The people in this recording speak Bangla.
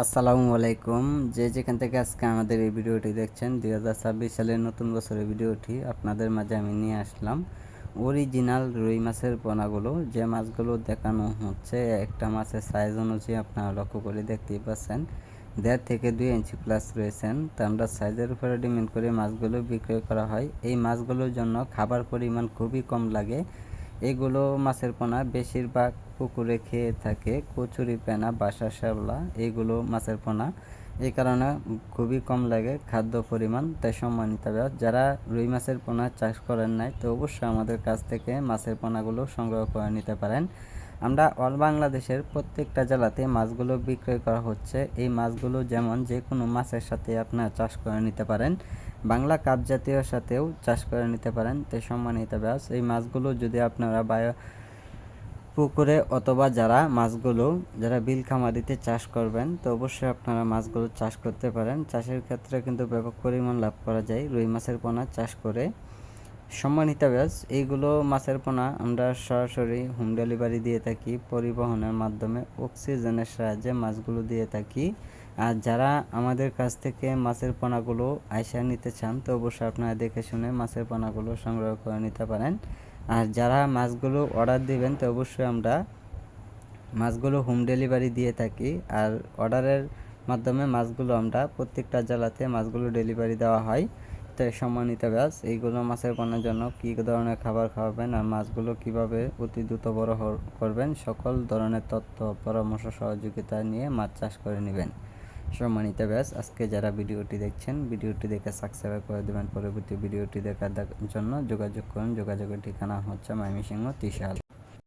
আসসালামু আলাইকুম। যে যেখান থেকে আজকে আমাদের এই ভিডিওটি দেখছেন 2026 সালের নতুন বছরের ভিডিওটি আপনাদের মাঝে আমি নিয়ে আসলাম। অরিজিনাল রুই মাছের পোনাগুলো, যে মাছগুলো দেখানো হচ্ছে একটা মাছের সাইজ অনুযায়ী আপনারা লক্ষ্য করে দেখতেই পাচ্ছেন 1.5 থেকে 2 ইঞ্চি প্লাস রয়েছেন। তো আমরা সাইজের উপরে ডিপেন্ড করে মাছগুলো বিক্রয় করা হয়। এই মাছগুলোর জন্য খাবার পরিমাণ খুবই কম লাগে। এগুলো মাছের পোনা বেশিরভাগ পুকুরে খেয়ে থাকে কচুরিপানা, বাসা শ্যাওলা, এগুলো মাছের পোনা। এই কারণে খুবই কম লাগে খাদ্য পরিমাণ। তাই সম্মানিত যারা রুই মাছের পোনা চাষ করেন নাই, তো অবশ্যই আমাদের কাছ থেকে মাছের পোনাগুলো সংগ্রহ করে নিতে পারেন। আমরা অল বাংলাদেশের প্রত্যেকটা জেলাতে মাছগুলো বিক্রয় করা হচ্ছে। এই মাছগুলো যেমন যে কোনো মাছের সাথে আপনারা চাষ করে নিতে পারেন, বাংলা কাপ জাতীয় সাথেও চাষ করে নিতে পারেন। তাই সম্মানিত ব্যাস, এই মাছগুলো যদি আপনারা পুকুরে অথবা যারা বিল খামারিতে চাষ করবেন, তো অবশ্যই আপনারা মাছগুলো চাষ করতে পারেন। চাষের ক্ষেত্রে কিন্তু ব্যাপক পরিমাণ লাভ করা যায় রুই মাছের পোনা চাষ করে। সম্মানিত ব্যাস, এইগুলো মাছের পোনা আমরা সরাসরি হোম ডেলিভারি দিয়ে থাকি, পরিবহনের মাধ্যমে অক্সিজেনের সাহায্যে মাছগুলো দিয়ে থাকি। আর যারা আমাদের কাছ থেকে মাছের পোনাগুলো আইসা নিতে চান, তো অবশ্যই আপনারা দেখে শুনে মাছের পোনাগুলো সংগ্রহ করে নিতে পারেন। আর যারা মাছগুলো অর্ডার দিবেন, তো অবশ্যই আমরা মাছগুলো হোম ডেলিভারি দিয়ে থাকি। আর অর্ডারের মাধ্যমে মাছগুলো আমরা প্রত্যেকটা জেলাতে মাছগুলো ডেলিভারি দেওয়া হয়। তো সম্মানিত ব্যাস, এইগুলো মাছের পোনার জন্য কী ধরনের খাবার খাওয়াবেন আর মাছগুলো কিভাবে অতি দ্রুত বড় করবেন, সকল ধরনের তথ্য, পরামর্শ, সহযোগিতা নিয়ে মাছ চাষ করে নেবেন। সম্মানিত ব্যাস, আজকে যারা ভিডিওটি দেখছেন, ভিডিওটি দেখে সাবস্ক্রাইব করে দেবেন। পরবর্তী ভিডিওটি দেখার জন্য যোগাযোগ করুন। যোগাযোগের ঠিকানা হচ্ছে ময়মনসিংহ 30